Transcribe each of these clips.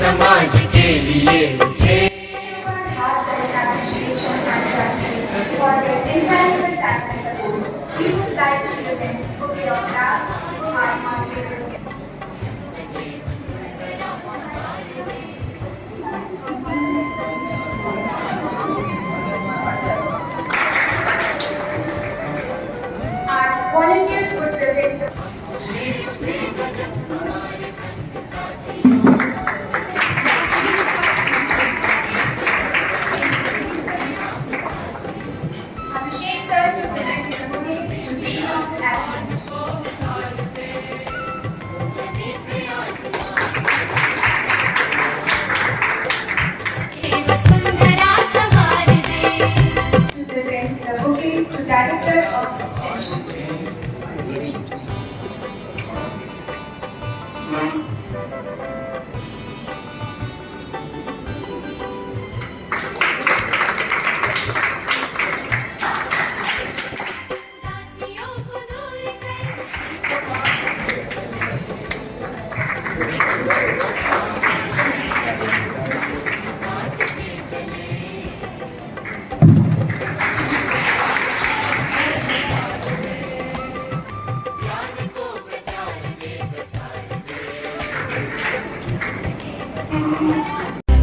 समाज के लिए उठे। Volunteers could present the Abhishek sir to present the bouquet to Dean of Athletes. To present the bouquet to Director of Extension.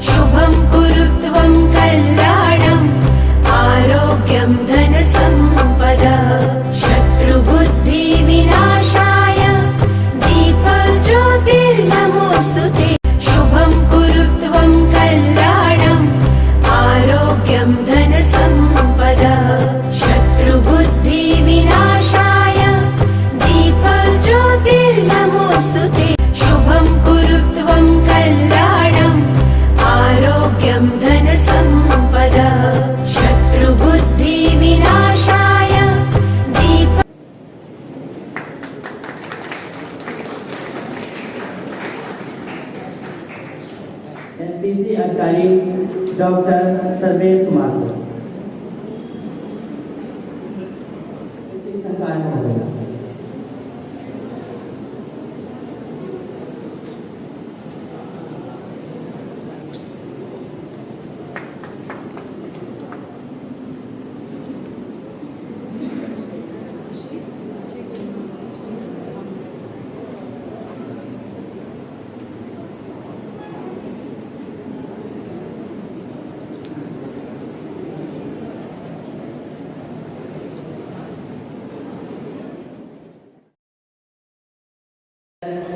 शुभं कुरुत्वं कल्याणम् आरोग्यं धनसम्पदः शत्रुबुद्धिविनाशाय दीपज्योतिर्नमोऽस्तुते। शुभं कुरुत्वं कल्याणम् आरोग्यं धनसम्पदः शत्रुबुद्धिविनाशाय दीपज्योतिर्नमोऽस्तुते। शुभं कुरुत्वं कल्याणम् आरोग्यं धनसम्पदः शत्रुबुद्धिविनाशाय दीप। एनपीसी अधिकारी doctor Sarvesh Kumar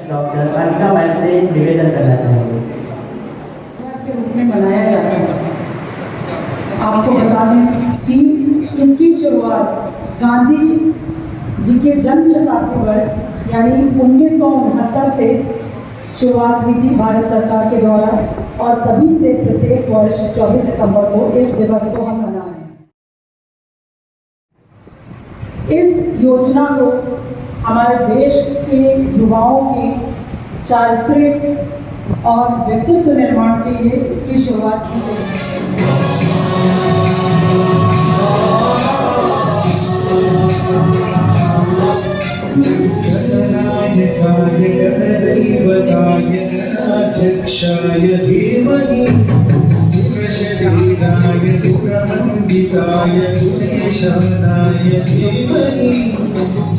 doctor Arsha ma'am से निवेदन करना चाहेंगे। के रूप में मनाया जाता है। आपको बता दें कि इसकी शुरुआत गांधी जी के जन्म शताब्दी वर्ष यानी 1969 से शुरुआत हुई थी भारत सरकार के द्वारा और तभी से प्रत्येक वर्ष 24 सितंबर को इस दिवस को हम मना रहे हैं। इस योजना को हमारे देश के युवाओं के चारित्रिक और व्यक्तित्व निर्माण के लिए इसकी शुरुआत की गई। गणनायकाय गणदैवताय गणाध्यक्षाय धीमहि गुणशरीराय गुणमण्डिताय गुणेशानाय धीमहि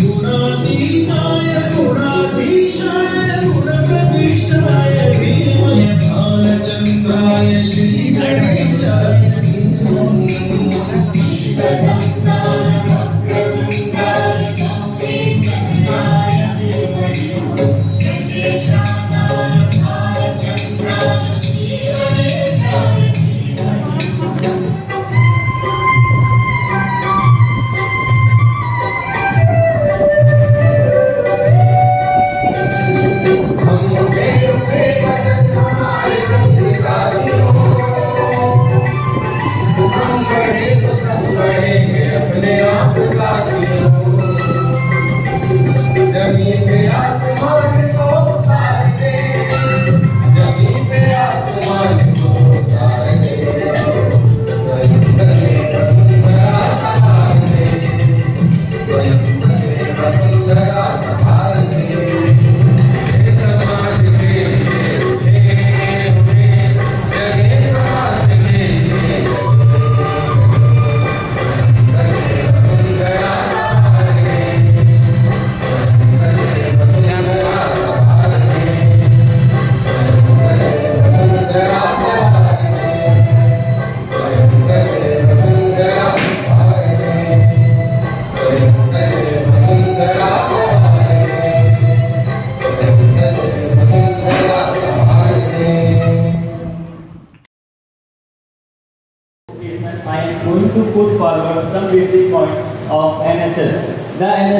गुणातीताय गुणाधीशाय गुणप्रविष्टाय धीमहि भालचन्द्राय श्रीगणेशाय धीमहि।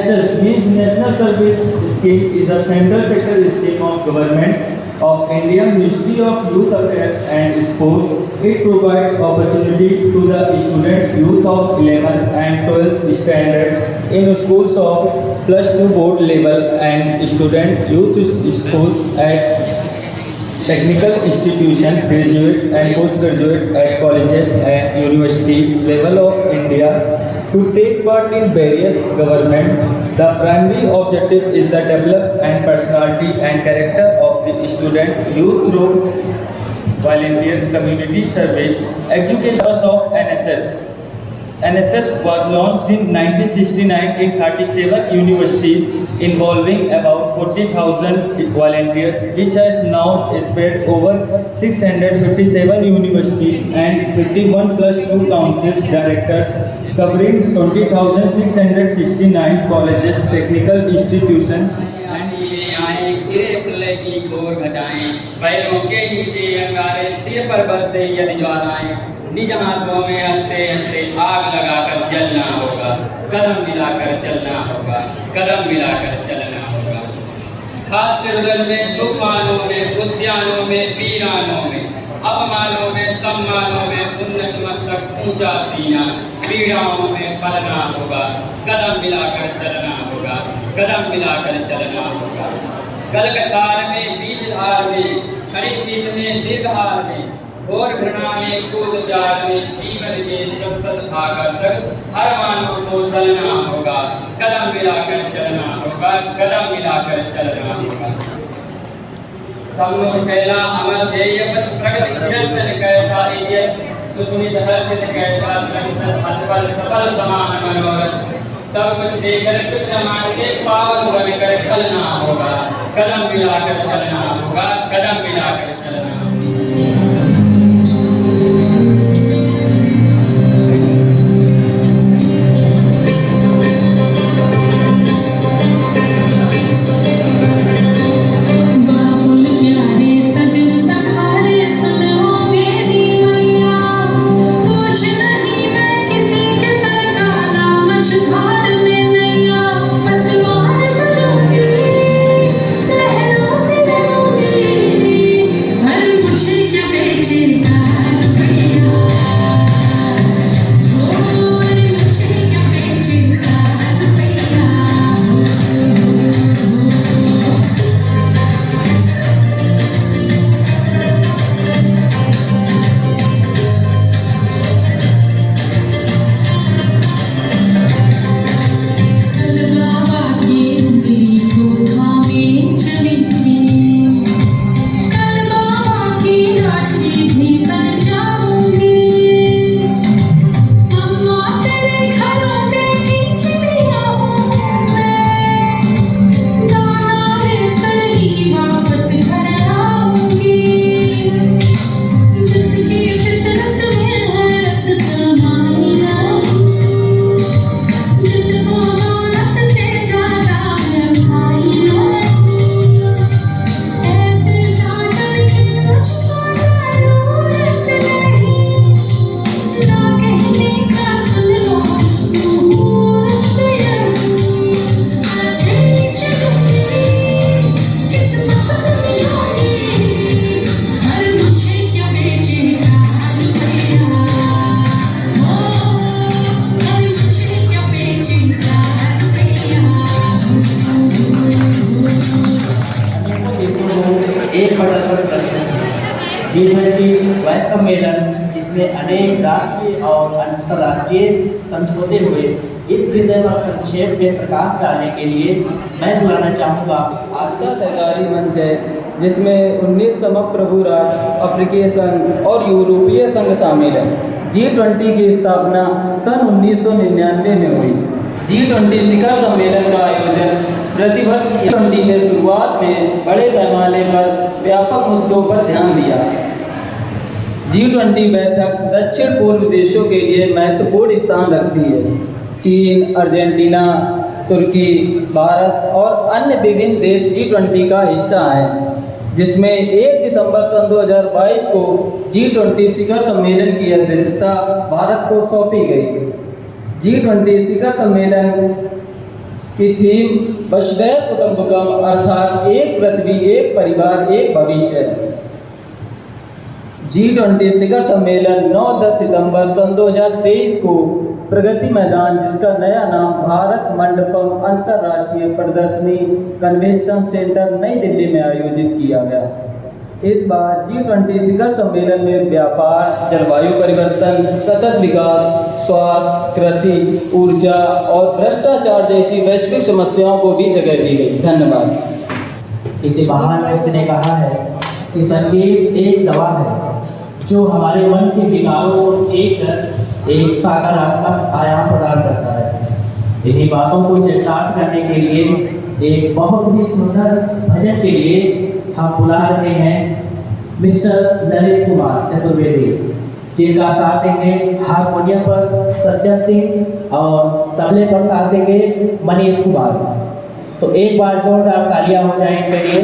NSS means National Service Scheme is a central sector scheme of government of India Ministry of Youth Affairs and Sports. It provides opportunity to the student youth of 11th and 12th standard in schools of +2 board level and student youth schools at technical institution, graduate and postgraduate at colleges and universities level of India to take part in various government. The primary objective is the develop and personality and character of the student youth through volunteer community service. Education of NSS. NSS was launched in 1969 in 37 universities involving about 40,000 volunteers, which has now spread over 657 universities and 51 +2 councils directors covering 20,669 colleges, technical institutions. की खोर घटाएं, पैरों के नीचे अंगारे, सिर पर बरसे यदि ज्वालाएं, निज हाथों में हंसते हंसते आग लगाकर जलना होगा, कदम मिलाकर चलना होगा, कदम मिलाकर चलना होगा। हास्य उदल में, तूफानों में, उद्यानों में, वीरानों में, अपमानों में, सम्मानों में, उन्नत मस्तक ऊंचा सीना, पीड़ाओं में पलना होगा, कदम मिलाकर चलना होगा, कदम मिलाकर चलना होगा। कल कछार में, बीज धार में, खड़ी जीत में, दीर्घहार में, और घृणा में, कूद प्यार में, जीवन के सतत आकर्षक हर मानव को तलना होगा, कदम मिलाकर चलना होगा, कदम मिलाकर चलना होगा। सम्मुख फैला अमर ध्येय प्रगति चिरंतन कैसा इज्जत, सुस्मित हर्षित कैसा संसद असफल सफल समान मनोरथ, सब कुछ देकर कुछ न मान के पावस बनकर चलना होगा, कदम मिलाकर चलना होगा, कदम मिलाकर चलना होगा। G20 सम्मेलन जिसमें अनेक राष्ट्रीय और अंतर्राष्ट्रीय समझौते हुए, इस विषय पर संक्षेप में प्रकाश डालने के लिए मैं बुलाना चाहूँगा आपका सहकारी मंच है, जिसमें 19 समप्रभु राज्य, अफ्रीकी संघ और यूरोपीय संघ शामिल है। G20 की स्थापना सन 1999 में हुई। G20 शिखर सम्मेलन का आयोजन प्रतिवर्ष G20 के शुरुआत में बड़े पैमाने पर व्यापक मुद्दों पर ध्यान दिया। G20 बैठक दक्षिण पूर्व देशों के लिए महत्वपूर्ण स्थान रखती है। चीन, अर्जेंटीना, तुर्की, भारत और अन्य विभिन्न देश G20 का हिस्सा हैं, जिसमें 1 दिसंबर सन 2022 को G20 शिखर सम्मेलन की अध्यक्षता भारत को सौंपी गई। G20 शिखर सम्मेलन की थीम वसुधैव कुटुंबकम अर्थात एक पृथ्वी, एक परिवार, एक भविष्य। G20 शिखर सम्मेलन 9-10 सितंबर सन 2023 को प्रगति मैदान, जिसका नया नाम भारत मंडपम अंतर्राष्ट्रीय प्रदर्शनी कन्वेंशन सेंटर नई दिल्ली में आयोजित किया गया। इस बार G20 शिखर सम्मेलन में व्यापार, जलवायु परिवर्तन, सतत विकास, स्वास्थ्य, कृषि, ऊर्जा और भ्रष्टाचार जैसी वैश्विक समस्याओं को भी जगह दी गई। धन्यवाद। किसी महान व्यक्ति ने कहा है कि संगीत एक दवा है जो हमारे मन के विकारों को ठीक कर एक सकारात्मक आयाम प्रदान करता है। इन्हीं बातों को चरितार्थ करने के लिए एक बहुत ही सुंदर भजन के लिए हम बुला रहे हैं मिस्टर ललित कुमार चतुर्वेदी, जिनका साथ देंगे हारमोनियम पर सत्यम सिंह और तबले पर साथ देंगे मनीष कुमार। तो एक बार जोरदार तालियां हो जाए इनके लिए।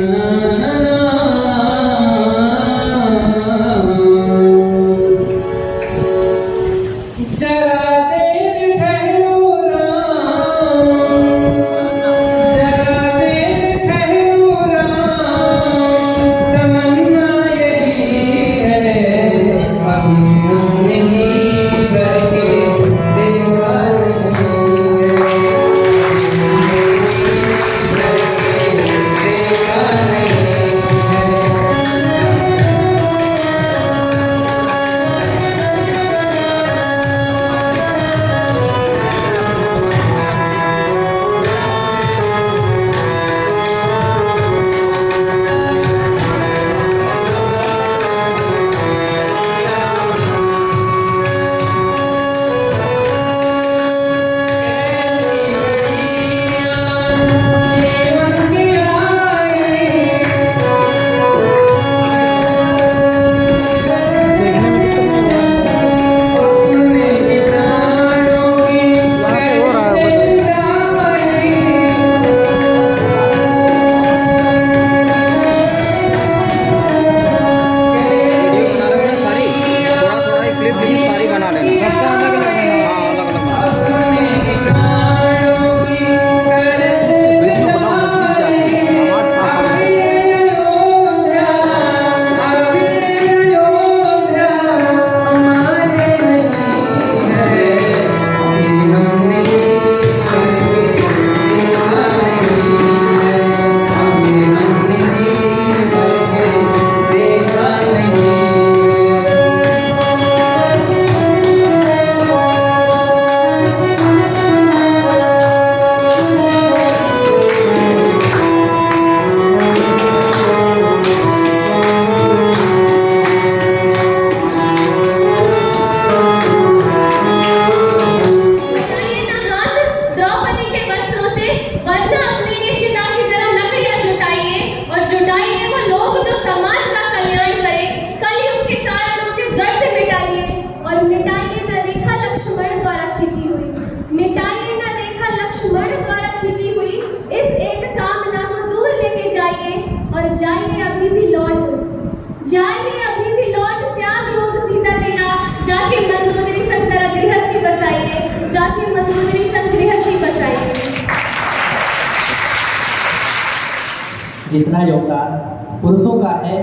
जितना योगदान पुरुषों का है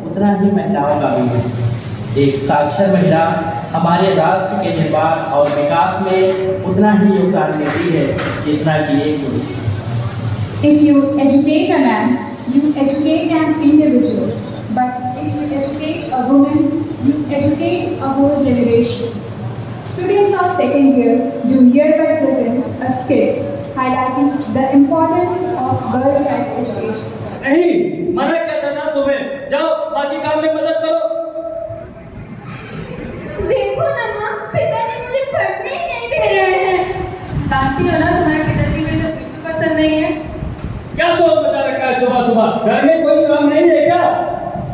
उतना ही महिलाओं का भी है। एक साक्षर महिला हमारे राष्ट्र के निर्माण और विकास में उतना ही योगदान देती है जितना कि एक पुरुष। If you educate a man, you educate an individual. But if you educate a woman, you educate a whole generation. Students of second year do hereby present a skit highlighting the importance of girl child education. नहीं, मना क्या था ना तुम्हें, जाओ बाकी काम में मदद करो। देखो ना माँ, पिताजी मुझे पढ़ने ही नहीं दे रहे हैं। जानती हो ना तुम्हारे पिताजी को सब बिल्कुल पसंद नहीं है। क्या सोच बचा रखा है सुबह सुबह, घर में कोई काम नहीं है क्या?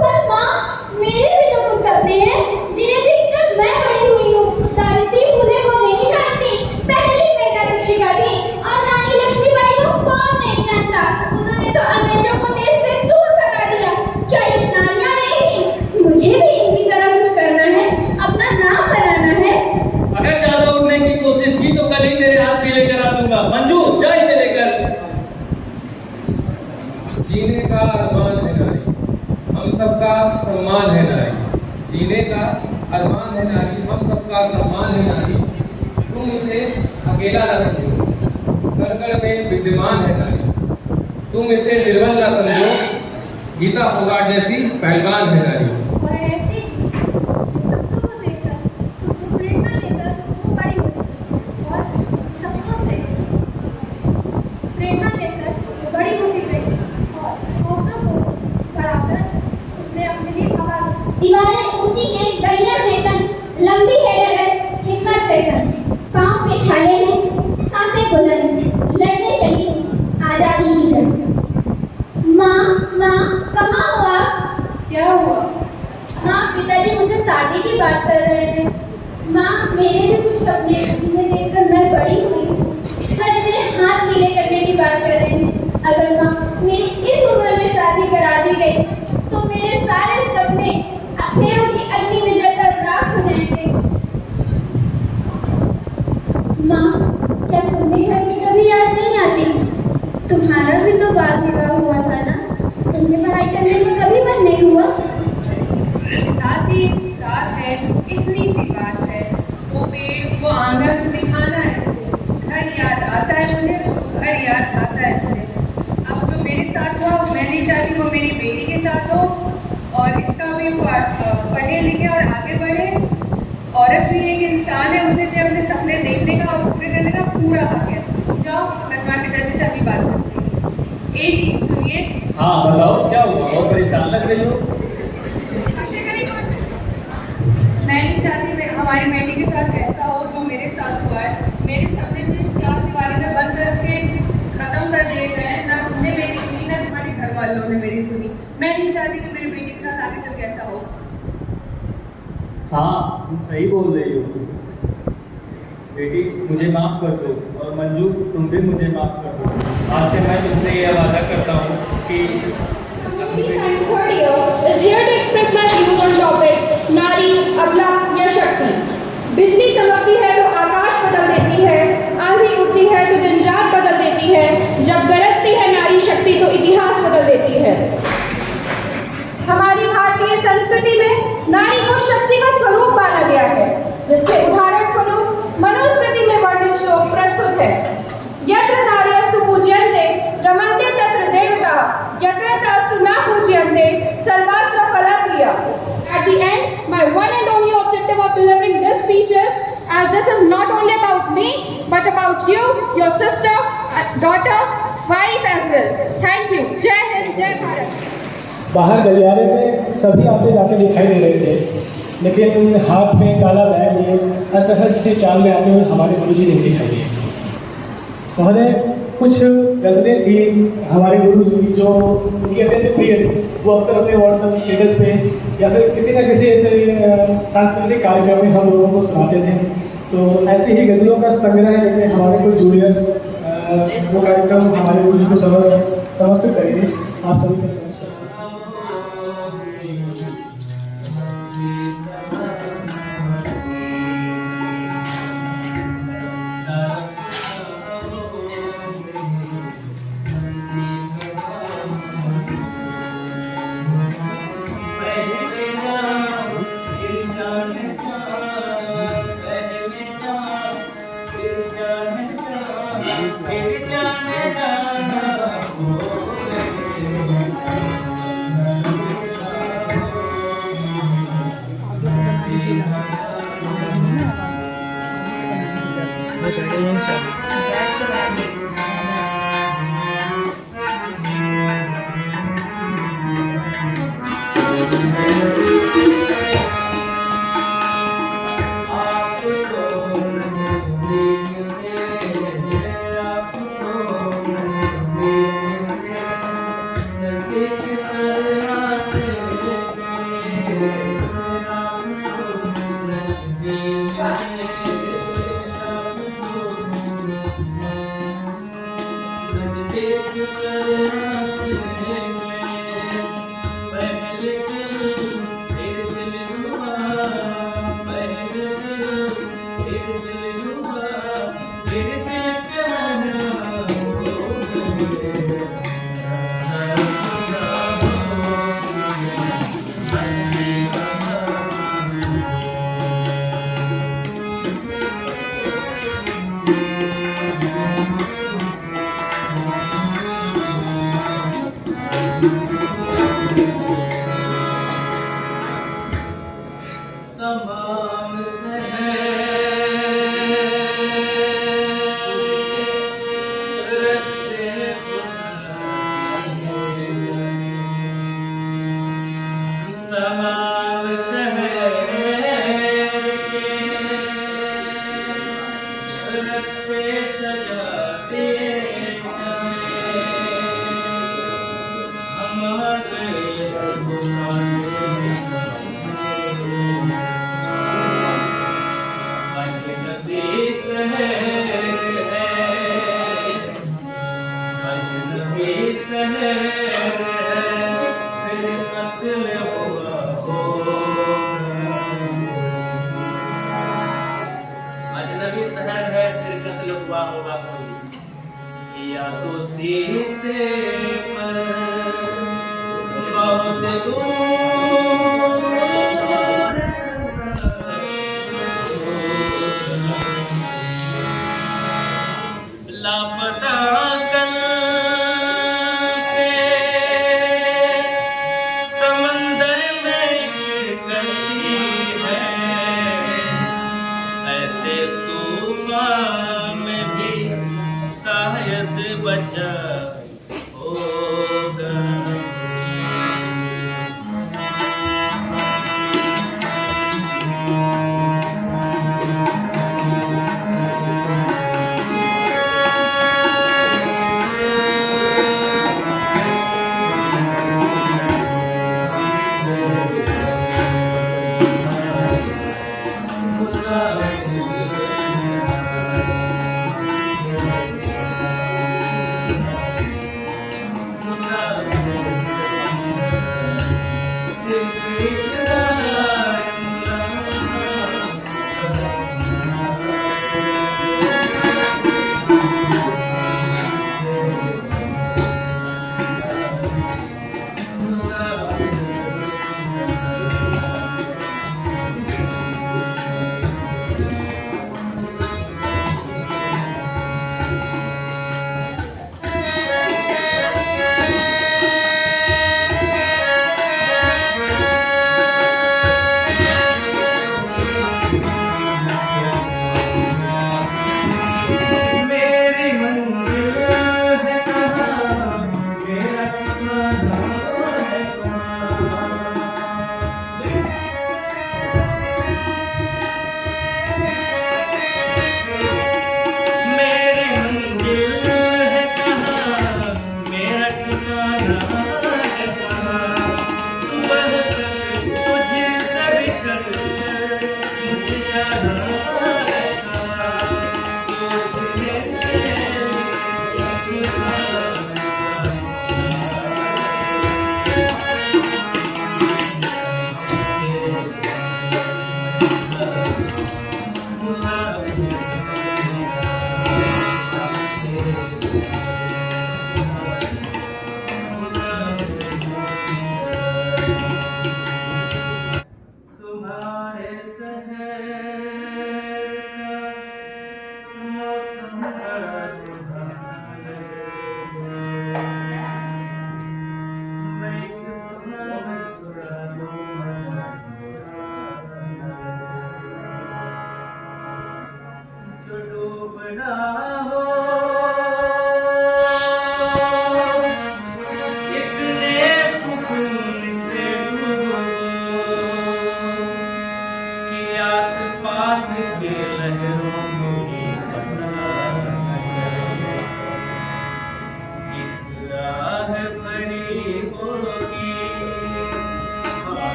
पर माँ, मेरे भी तो कुछ सपने हैं जिन्हें देखकर मैं बड़ी हुई हूँ। सावित्री फुले को नहीं जानती, पहली मेटा शिक्षिका थी, और रानी लक्ष्मीबाई को कौन नहीं जानता। उन्होंने तो अंग्रेजों को देश से दूर भगा दिया। क्या ये नारियाँ नहीं थी? मुझे भी इनकी तरह कुछ करना है, अपना नाम बनाना है। अगर ज्यादा उड़ने की कोशिश की तो कल ही तेरे हाथ भी लेकर आ दूंगा। मंजू, जा इसे लेकर। जीने का अरमान है नारी, हम सबका सम्मान है नारी। जीने का अरमान है नारी, हम सबका सम्मान है नारी। तुम इसे अकेला न समझो, कण में विद्यमान है नारी। तुम इसे निर्बल न समझो, गीता फोगाट जैसी पहलवान है नारी। और ऐसे सबको को देखकर मुझे प्रेरणा लेकर वो बड़ी होती गई और सबको से प्रेरणा लेकर वो बड़ी होती गई और हौसलों को बढ़ाकर उसने अपने लिए आवाज। दीवारें ऊंची हैं, गलियां हैं तन, लंबी है डगर, हिम्मत है सन, पाँव पे छाले हैं, सांसें बुलंद, लड़ने चली आजादी की जंग। माँ कहाँ हो आप? क्या हुआ? माँ, पिताजी मुझसे शादी की बात कर रहे थे। माँ, मेरे भी कुछ सपने जिन्हें देखकर मैं बड़ी हुई हूँ। खाली मेरे हाथ गीले करने की बात कर रहे हैं। अगर माँ मेरी इस उम्र में शादी करा दी गई तो मेरे सारे सपने फेरों की अग्नि में जलकर राख हो जाएंगे। माँ, क्या तुम्हें घर की कभी याद नहीं आती? तुम्हारा भी तो बाल विवाह हुआ था ना? तुम्हें पढ़ाई करने में कभी मन नहीं हुआ? शादी साथ है, इतनी सी बात है। वो पेड़, वो आंगन दिखाना है मुझे। घर याद आता है मुझे, घर याद आता है मुझे। अब जो मेरे साथ हुआ मैं नहीं चाहती वो मेरी बेटी के साथ हो और इसका भी पढ़े लिखे और आगे बढ़े। औरत भी एक इंसान है, उसे भी अपने सपने देखने का और पूरे करने का पूरा हक है। तुम जाओ, मैं तुम्हारे पिताजी से अभी बात करती हूँ। ए जी सुनिए। हाँ बताओ क्या हुआ, बहुत परेशान लग रही हो। मैं नहीं चाहती मैं हमारी बेटी के साथ ऐसा हो जो मेरे साथ हुआ है। मेरे सपने सिर्फ 4 दीवारी में बंद करके खत्म कर दिए गए हैं। ना तुमने मेरी सुनी ना तुम्हारे घर वालों ने मेरी सुनी। मैं नहीं चाहती कि मेरी बेटी के साथ आगे चल के ऐसा हो। हाँ तुम सही बोल रही हो बेटी, मुझे माफ कर दो और मंजू तुम भी मुझे माफ कर दो। आज से मैं तुमसे यह वादा करता हूँ कि Third year is here to express my views on topic नारी, अबला या शक्ति। बिजली चमकती है तो आकाश बदल देती है, आंधी उठती है तो दिन रात बदल देती है। जब गरजती है नारी शक्ति तो इतिहास बदल देती है। हमारी भारतीय संस्कृति में नारी को शक्ति का स्वरूप माना गया है, जिसके उदाहरण स्वरूप मनुस्मृति में वर्णित श्लोक प्रस्तुत है। यत्र नार्यस्तु पूज्यन्ते रमन्ते तत्र देवताः, यत्र तास्तु न पूज्यन्ते सर्वास्त्र फलक्रिया। At the end, my one and only objective of delivering this speech is, as this is not only about me, but about you, your sister, daughter, wife as well. Thank you. जय हिंद, जय भारत। बाहर गलियारे में सभी आते जाते दिखाई दे रहे थे, लेकिन हाथ में काला बैग लिए असहज से चाल में आते हुए हमारे गुरुजी नहीं दिखाई दिए। उन्होंने कुछ गज़लें थी हमारे गुरु जी की जो उनकी अत्यंत प्रिय थी, वो अक्सर अपने व्हाट्सएप स्टेटस पे या फिर किसी न किसी ऐसे सांस्कृतिक कार्यक्रम में हम लोगों को सुनाते थे। तो ऐसे ही गज़लों का संग्रह लेके हमारे कुछ जूनियर्स वो कार्यक्रम हमारे गुरु जी को समर्पित करेंगे। आप सभी का मेरे दिल के फिर कत्ल हुआ होगा। अजनबी शहर है फिर कत्ल हुआ होगा कोई, या तो सीते पर बहुत दूर लापता कल से समंदर में एक कश्ती है, ऐसे तूफान में भी शायद बचा होगा।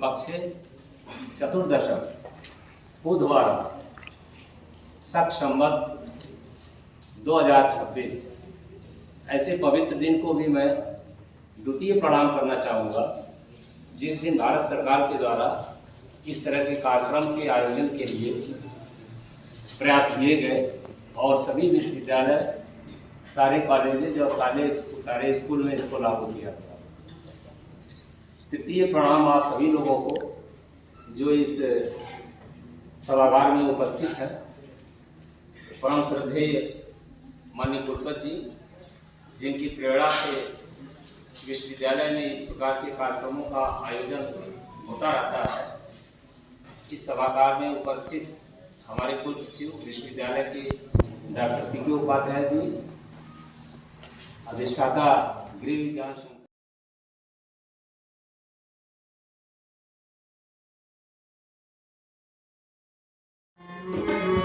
पक्षे चतुर्दशम बुधवार शक संवत 2026 ऐसे पवित्र दिन को भी मैं द्वितीय प्रणाम करना चाहूँगा, जिस दिन भारत सरकार के द्वारा इस तरह के कार्यक्रम के आयोजन के लिए प्रयास किए गए और सभी विश्वविद्यालय, सारे कॉलेजेज और सारे स्कूल में इसको लागू किया गया। तृतीय प्रणाम आप सभी लोगों को जो इस सभागार में उपस्थित है। परम श्रद्धेय माननीय कुलपति जी, जिनकी प्रेरणा से विश्वविद्यालय में इस प्रकार के कार्यक्रमों का आयोजन होता रहता है। इस सभागार में उपस्थित हमारे कुल सचिव विश्वविद्यालय के डॉक्टर पी के उपाध्याय जी, अधिष्ठाता गृह विज्ञान Thank you.